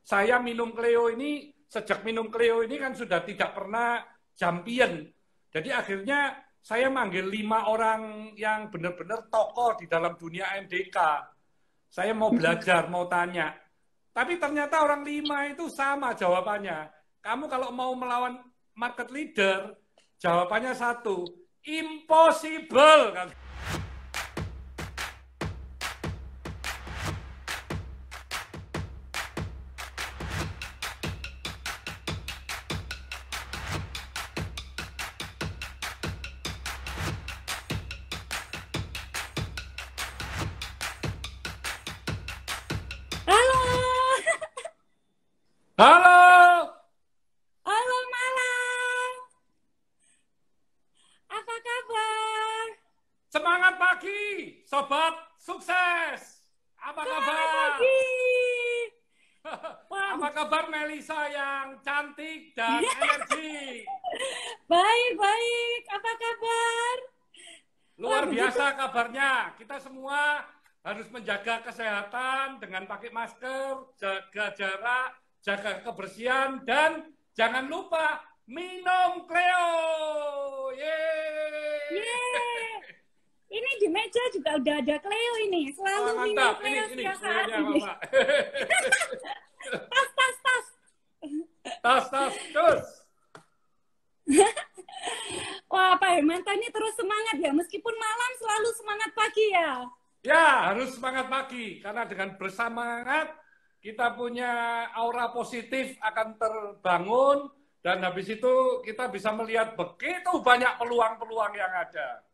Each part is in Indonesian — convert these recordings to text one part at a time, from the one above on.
saya minum Cleo ini, sejak minum Cleo ini kan sudah tidak pernah champion. Jadi akhirnya saya manggil 5 orang yang benar-benar tokoh di dalam dunia MDK. Saya mau belajar, mau tanya. Tapi ternyata orang 5 itu sama jawabannya. Kamu kalau mau melawan market leader, jawabannya satu, impossible. Halo. Halo Malang. Apa kabar? Semangat pagi, sobat sukses. Apa kabar? Pagi. Apa kabar Melisa yang cantik dan energi? Baik. Apa kabar? Luar biasa kabarnya. Kita semua harus menjaga kesehatan dengan pakai masker, jaga jarak, jaga kebersihan, dan jangan lupa minum Cleo. Yeay. Ini di meja juga udah ada Cleo ini. Selalu minum Cleo setiap saat ini. Tas. Wah, Pak Hermanto ini terus semangat ya. Meskipun malam selalu semangat pagi ya. Ya, harus semangat pagi. Karena dengan bersemangat, kita punya aura positif akan terbangun. Dan habis itu kita bisa melihat begitu banyak peluang-peluang yang ada.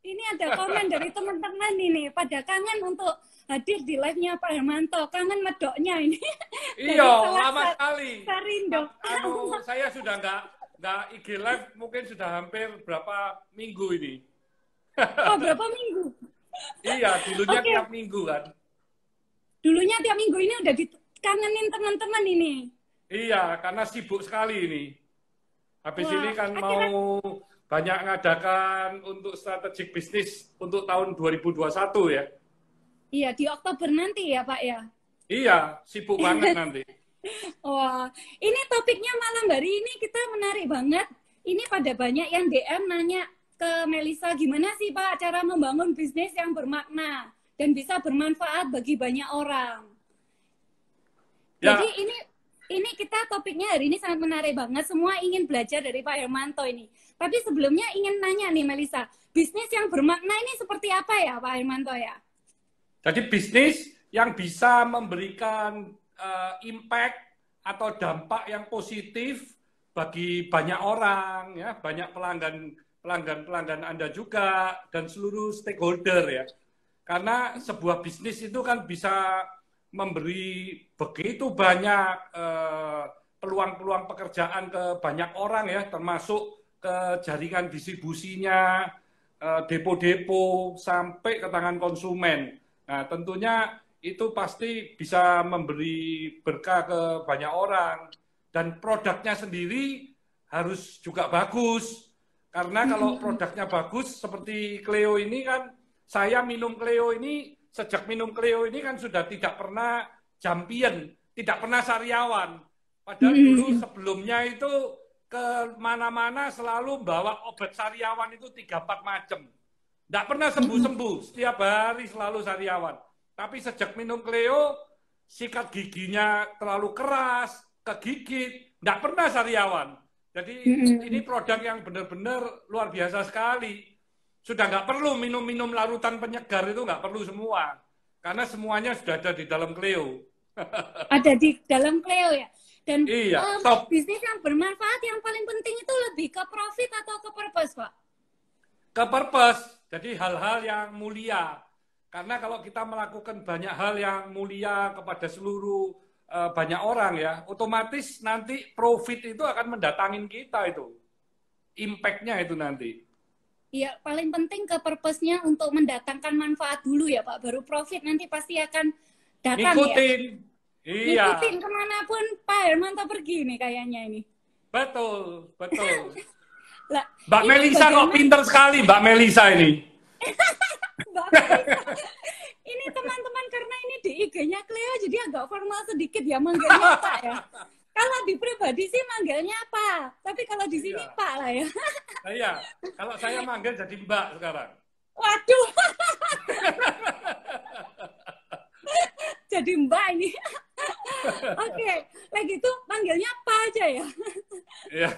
Ini ada komen dari teman-teman ini. Pada kangen untuk hadir di live-nya Pak Hermanto. Kangen medoknya ini. Iya, lama sekali. Sarindo. Saya sudah nggak IG live mungkin sudah hampir berapa minggu ini. Oh, berapa minggu? Iya, dulunya tiap minggu kan. Dulunya tiap minggu, ini udah dikangenin teman-teman ini. Iya, karena sibuk sekali ini. Habis ini kan mau banyak ngadakan untuk strategik bisnis untuk tahun 2021 ya. Iya, di Oktober nanti ya Pak ya? Iya, sibuk banget nanti. Wah, ini topiknya malam hari ini kita menarik banget. Ini pada banyak yang DM nanya ke Melisa, gimana sih Pak cara membangun bisnis yang bermakna dan bisa bermanfaat bagi banyak orang. Ya. Jadi ini kita topiknya hari ini sangat menarik banget. Semua ingin belajar dari Pak Hermanto ini. Tapi sebelumnya ingin nanya nih Melisa, bisnis yang bermakna ini seperti apa ya Pak Hermanto ya? Jadi bisnis yang bisa memberikan impact atau dampak yang positif bagi banyak orang, ya, banyak pelanggan Anda juga dan seluruh stakeholder ya. Karena sebuah bisnis itu kan bisa memberi begitu banyak peluang-peluang pekerjaan ke banyak orang ya, termasuk ke jaringan distribusinya, depo-depo sampai ke tangan konsumen. Nah, tentunya itu pasti bisa memberi berkah ke banyak orang dan produknya sendiri harus juga bagus. Karena kalau produknya bagus seperti Cleo ini kan, saya minum Cleo ini, sejak minum Cleo ini kan sudah tidak pernah champion, tidak pernah sariawan. Padahal dulu sebelumnya itu ke mana-mana selalu bawa obat sariawan itu 3-4 macam. Tidak pernah sembuh-sembuh, setiap hari selalu sariawan. Tapi sejak minum Cleo, sikat giginya terlalu keras, kegigit, tidak pernah sariawan. Jadi ini produk yang benar-benar luar biasa sekali. Sudah nggak perlu minum-minum larutan penyegar, itu nggak perlu semua. Karena semuanya sudah ada di dalam Cleo. Ada di dalam Cleo ya? Dan iya, bisnis yang bermanfaat yang paling penting itu lebih ke profit atau ke purpose, Pak? Ke purpose, jadi hal-hal yang mulia. Karena kalau kita melakukan banyak hal yang mulia kepada seluruh banyak orang ya, otomatis nanti profit itu akan mendatangin kita itu. Impact-nya itu nanti. Iya, paling penting ke purpose-nya untuk mendatangkan manfaat dulu ya Pak. Baru profit nanti pasti akan datang ngikutin. Ya. Iya. Ngikutin kemanapun Pak Hermanto pergi nih kayaknya ini. Betul. Lah, Mbak Melisa kok pinter sekali Mbak Melisa ini. Mbak Melisa. Ini teman-teman karena ini di IG-nya Cleo jadi agak formal sedikit ya manggilnya Pak ya. Kalau di pribadi sih manggilnya Pak, tapi kalau di sini Iya. Pak lah ya. Iya, kalau saya manggil jadi Mbak sekarang. Waduh, jadi Mbak ini. Oke, lagi itu manggilnya Pak aja ya. Iya.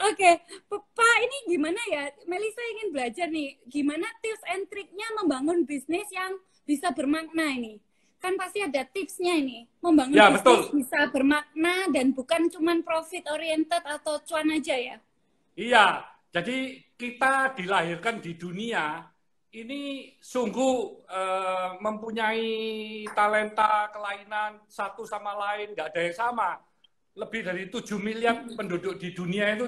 Oke, Pak ini gimana ya? Melisa ingin belajar nih, gimana tips and triknya membangun bisnis yang bisa bermakna ini? Kan pasti ada tipsnya ini, membangun Ya, bisnis betul. bisa bermakna dan bukan cuma profit oriented atau cuan aja ya? Iya, jadi kita dilahirkan di dunia ini sungguh mempunyai talenta kelainan satu sama lain, nggak ada yang sama. Lebih dari 7 miliar penduduk di dunia itu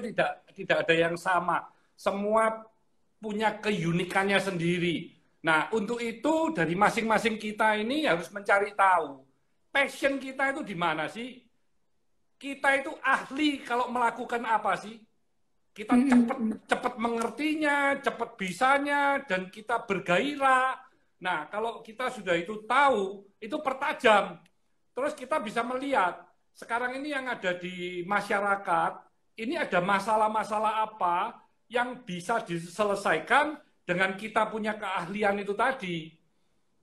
tidak ada yang sama. Semua punya keunikannya sendiri. Nah, untuk itu dari masing-masing kita ini harus mencari tahu passion kita itu di mana sih? Kita itu ahli kalau melakukan apa sih? Kita cepat mengertinya, cepat bisanya, dan kita bergairah. Nah, kalau kita sudah itu tahu, itu pertajam. Terus kita bisa melihat, sekarang ini yang ada di masyarakat, ini ada masalah-masalah apa yang bisa diselesaikan dengan kita punya keahlian itu tadi.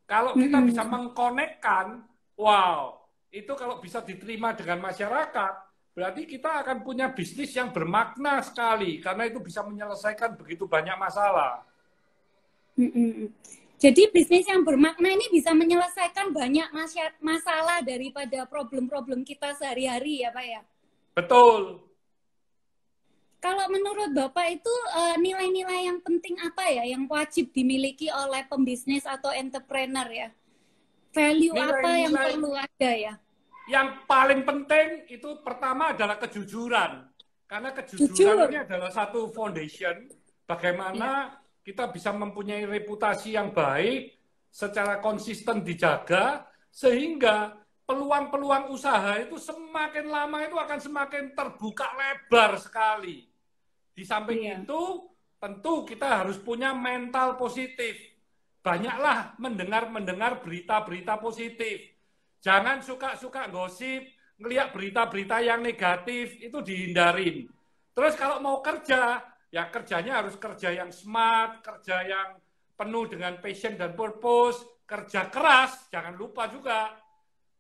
Kalau kita bisa mengkonekkan, wow, itu kalau bisa diterima dengan masyarakat, berarti kita akan punya bisnis yang bermakna sekali, karena itu bisa menyelesaikan begitu banyak masalah. Jadi bisnis yang bermakna ini bisa menyelesaikan banyak masalah daripada problem-problem kita sehari-hari ya Pak ya? Betul. Kalau menurut Bapak itu nilai-nilai yang penting apa ya yang wajib dimiliki oleh pembisnis atau entrepreneur ya? Value apa yang perlu ada ya? Yang paling penting itu pertama adalah kejujuran. Karena kejujuran ini adalah satu foundation bagaimana kita bisa mempunyai reputasi yang baik, secara konsisten dijaga, sehingga peluang-peluang usaha itu semakin lama itu akan semakin terbuka lebar sekali. Di samping itu, tentu kita harus punya mental positif. Banyaklah mendengar berita-berita positif. Jangan suka-suka gosip, ngelihat berita-berita yang negatif, itu dihindarin. Terus kalau mau kerja, ya kerjanya harus kerja yang smart, kerja yang penuh dengan passion dan purpose, kerja keras, jangan lupa juga.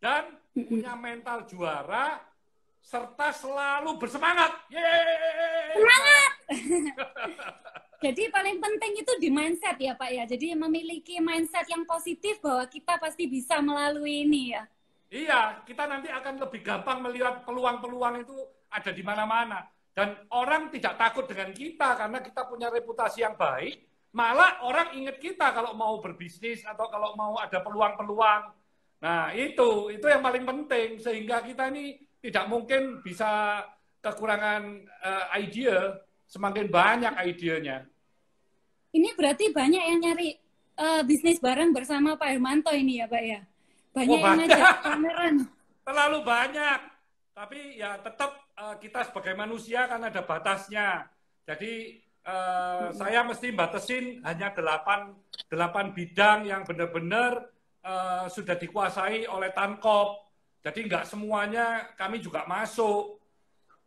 Dan punya mental juara, serta selalu bersemangat. Yeay! Semangat! Jadi paling penting itu di mindset ya Pak ya. Jadi memiliki mindset yang positif bahwa kita pasti bisa melalui ini ya. Iya, kita nanti akan lebih gampang melihat peluang-peluang itu ada di mana-mana. Dan orang tidak takut dengan kita karena kita punya reputasi yang baik. Malah orang ingat kita kalau mau berbisnis atau kalau mau ada peluang-peluang. Nah, itu yang paling penting. Sehingga kita ini tidak mungkin bisa kekurangan ide, semakin banyak idenya. Ini berarti banyak yang nyari bisnis bareng bersama Pak Hermanto ini ya Pak ya? Banyak yang ngajak pameran. Terlalu banyak. Tapi ya tetap kita sebagai manusia kan ada batasnya. Jadi saya mesti batasin hanya 8 bidang yang benar-benar sudah dikuasai oleh Tankop. Jadi nggak semuanya kami juga masuk.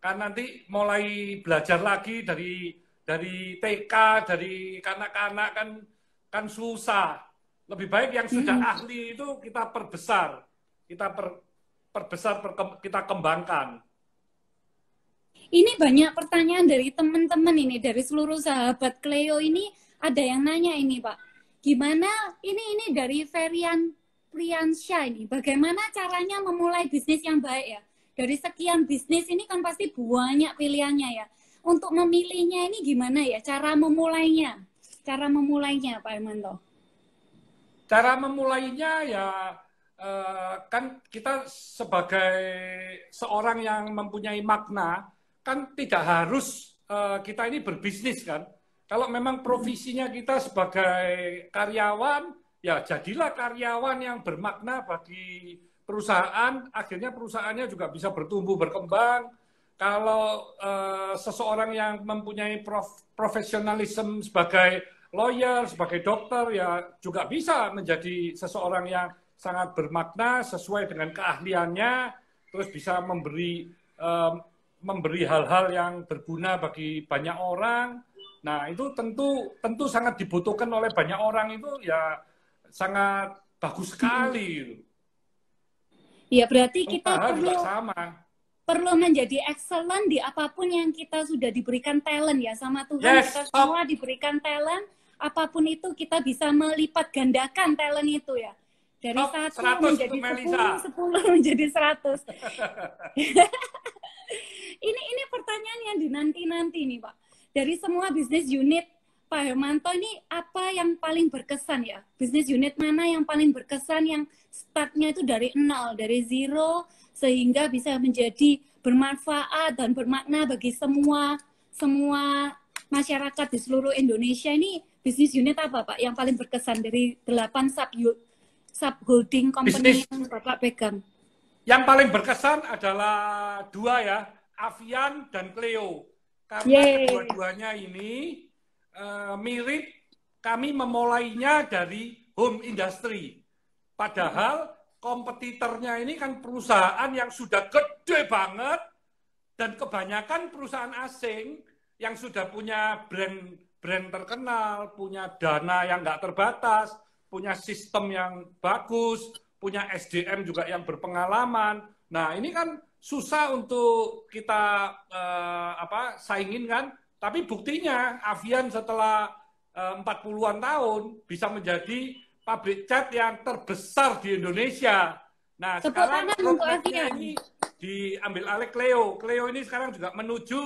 Kan nanti mulai belajar lagi dari TK, dari kanak-kanak kan susah. Lebih baik yang sudah ahli itu kita perbesar, kita kembangkan. Ini banyak pertanyaan dari teman-teman ini, dari seluruh sahabat Cleo ini ada yang nanya ini Pak, gimana ini dari Ferian Priyansyah ini, bagaimana caranya memulai bisnis yang baik ya? Dari sekian bisnis ini kan pasti banyak pilihannya ya. Untuk memilihnya ini gimana ya? Cara memulainya Pak Hermanto. Cara memulainya ya kan kita sebagai seorang yang mempunyai makna kan tidak harus kita ini berbisnis kan. Kalau memang profesinya kita sebagai karyawan, ya jadilah karyawan yang bermakna bagi perusahaan. Akhirnya perusahaannya juga bisa bertumbuh berkembang. Kalau seseorang yang mempunyai profesionalisme sebagai lawyer, sebagai dokter, ya juga bisa menjadi seseorang yang sangat bermakna sesuai dengan keahliannya, terus bisa memberi hal-hal yang berguna bagi banyak orang. Nah, itu tentu sangat dibutuhkan oleh banyak orang, itu ya sangat bagus sekali. Ya, berarti kita Pengusaha juga sama. perlu menjadi excellent di apapun yang kita sudah diberikan talent ya sama Tuhan. Yes, Kita stop. semua diberikan talent, apapun itu kita bisa melipat gandakan talent itu ya. Dari Top 1 100 menjadi untuk Melisa. 10 menjadi 100. Ini pertanyaan yang dinanti-nanti nih Pak. Dari semua bisnis unit Pak Hermanto, ini apa yang paling berkesan ya? Bisnis unit mana yang paling berkesan, yang startnya itu dari 0, dari zero, sehingga bisa menjadi bermanfaat dan bermakna bagi semua masyarakat di seluruh Indonesia. Ini bisnis unit apa Pak yang paling berkesan dari 8 sub-holding company Bisnis yang Bapak pegang? yang paling berkesan adalah 2 ya, Avian dan Cleo. Karena kedua-duanya ini mirip, kami memulainya dari home industry. Padahal kompetitornya ini kan perusahaan yang sudah gede banget, dan kebanyakan perusahaan asing yang sudah punya brand terkenal, punya dana yang nggak terbatas, punya sistem yang bagus, punya SDM juga yang berpengalaman. Nah, ini kan susah untuk kita saingin kan. Tapi buktinya Avian setelah 40-an tahun bisa menjadi pabrik cat yang terbesar di Indonesia. Nah, sekarang roadmap-nya ini diambil alih Cleo. Cleo ini sekarang juga menuju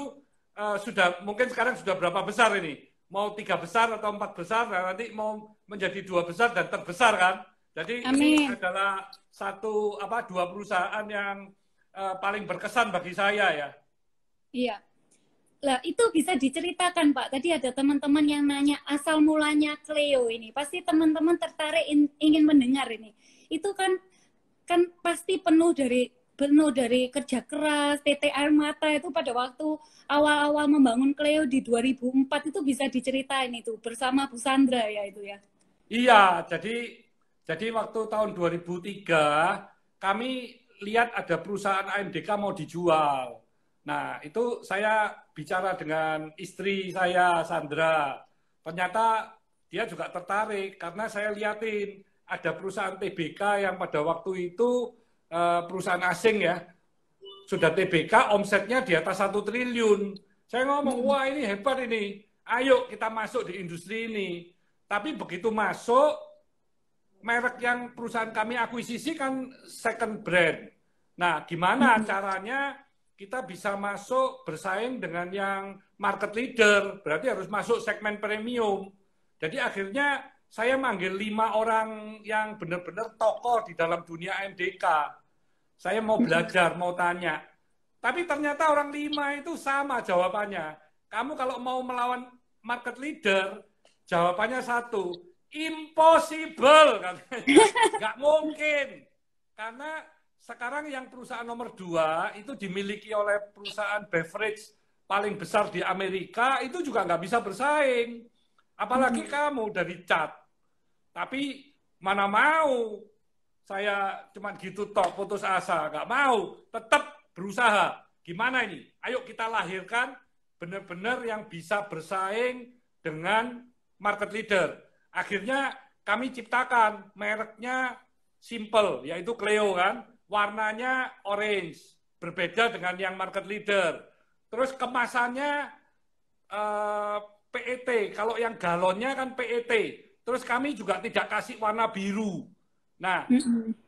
mungkin sekarang sudah berapa besar ini? Mau 3 besar atau 4 besar, dan nanti mau menjadi 2 besar dan terbesar kan? Jadi ini adalah 2 perusahaan yang paling berkesan bagi saya ya. Iya. Lah, itu bisa diceritakan Pak. Tadi ada teman-teman yang nanya asal mulanya Cleo ini. Pasti teman-teman tertarik ingin mendengar ini. Itu kan pasti penuh dari kerja keras, titik air mata itu pada waktu awal-awal membangun Cleo di 2004 itu, bisa diceritain itu bersama Bu Sandra ya itu ya. Iya, jadi waktu tahun 2003 kami lihat ada perusahaan AMDK mau dijual. Nah, itu saya bicara dengan istri saya, Sandra. Ternyata dia juga tertarik karena saya liatin ada perusahaan TBK yang pada waktu itu perusahaan asing ya, sudah TBK omsetnya di atas 1 triliun. Saya ngomong, wah ini hebat ini, ayo kita masuk di industri ini. Tapi begitu masuk, merek yang perusahaan kami akuisisi kan second brand. Nah, gimana caranya kita bisa masuk bersaing dengan yang market leader, berarti harus masuk segmen premium. Jadi akhirnya saya manggil 5 orang yang benar-benar tokoh di dalam dunia AMDK. Saya mau belajar, mau tanya. Tapi ternyata orang 5 itu sama jawabannya. Kamu kalau mau melawan market leader, jawabannya 1, impossible katanya. Nggak mungkin. Karena sekarang yang perusahaan nomor 2 itu dimiliki oleh perusahaan beverage paling besar di Amerika, itu juga nggak bisa bersaing. Apalagi kamu dari cat. Tapi mana mau, saya cuma gitu tok, putus asa. Nggak mau, tetap berusaha. Gimana ini? Ayo kita lahirkan benar-benar yang bisa bersaing dengan market leader. Akhirnya kami ciptakan mereknya simple, yaitu Cleo kan. Warnanya orange, berbeda dengan yang market leader. Terus kemasannya PET, kalau yang galonnya kan PET. Terus kami juga tidak kasih warna biru. Nah,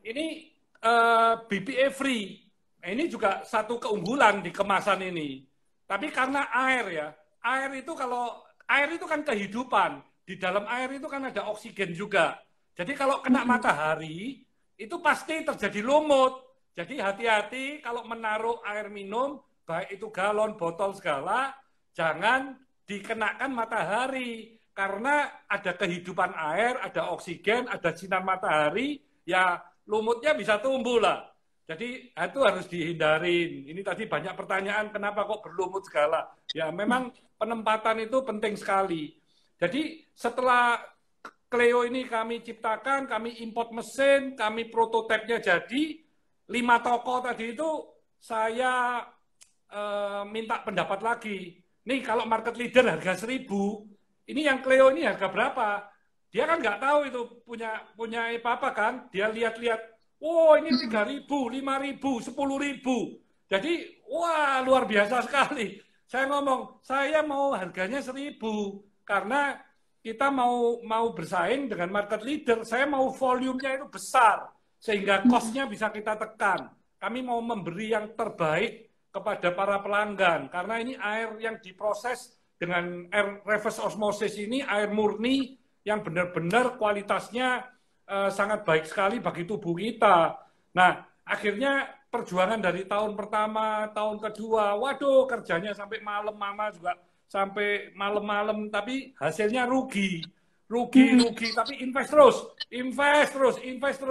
ini BPA free. Ini juga satu keunggulan di kemasan ini. Tapi karena air ya, air itu kan kehidupan. Di dalam air itu kan ada oksigen juga. Jadi kalau kena matahari, itu pasti terjadi lumut. Jadi hati-hati kalau menaruh air minum, baik itu galon, botol segala, jangan dikenakan matahari. Karena ada kehidupan air, ada oksigen, ada sinar matahari, ya lumutnya bisa tumbuh lah. Jadi itu harus dihindarin. Ini tadi banyak pertanyaan, kenapa kok berlumut segala. Ya memang penempatan itu penting sekali. Jadi setelah Clio ini kami ciptakan, kami import mesin, kami prototipenya jadi, 5 toko tadi itu saya minta pendapat lagi. Nih kalau market leader harga 1.000, ini yang Clio ini harga berapa? Dia kan nggak tahu itu punya apa kan? Dia lihat-lihat, oh ini 3.000, 5.000, 10.000. Jadi wah luar biasa sekali. Saya ngomong, saya mau harganya 1.000 karena kita mau bersaing dengan market leader. Saya mau volumenya itu besar sehingga cost-nya bisa kita tekan. Kami mau memberi yang terbaik kepada para pelanggan karena ini air yang diproses dengan air reverse osmosis ini air murni yang benar-benar kualitasnya sangat baik sekali bagi tubuh kita. Nah, akhirnya perjuangan dari tahun pertama, tahun kedua, waduh kerjanya sampai malam, mama juga sampai malam-malam, tapi hasilnya rugi, tapi invest terus,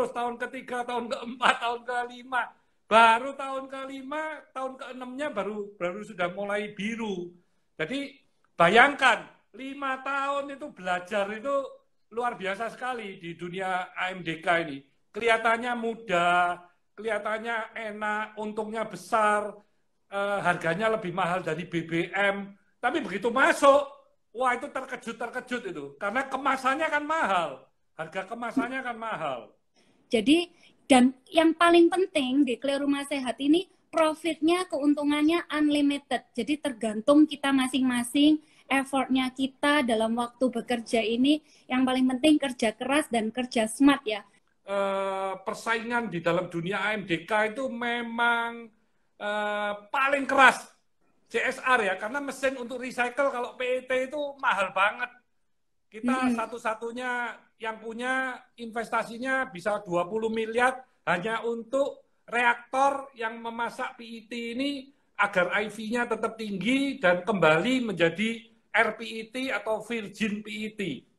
tahun ketiga, tahun keempat, tahun kelima, baru tahun kelima, tahun keenamnya baru sudah mulai biru. Jadi bayangkan, 5 tahun itu belajar itu luar biasa sekali di dunia AMDK ini. Kelihatannya mudah, kelihatannya enak, untungnya besar, harganya lebih mahal dari BBM. Tapi begitu masuk, wah itu terkejut itu. Karena kemasannya kan mahal. Harga kemasannya kan mahal. Jadi, dan yang paling penting di Clio Rumah Sehat ini, profitnya, keuntungannya unlimited. Jadi tergantung kita masing-masing, effortnya kita dalam waktu bekerja ini. Yang paling penting kerja keras dan kerja smart ya. Persaingan di dalam dunia AMDK itu memang paling keras. CSR ya, karena mesin untuk recycle kalau PET itu mahal banget. Kita satu-satunya yang punya investasinya bisa 20 miliar hanya untuk reaktor yang memasak PET ini agar IV-nya tetap tinggi dan kembali menjadi RPET atau virgin PET.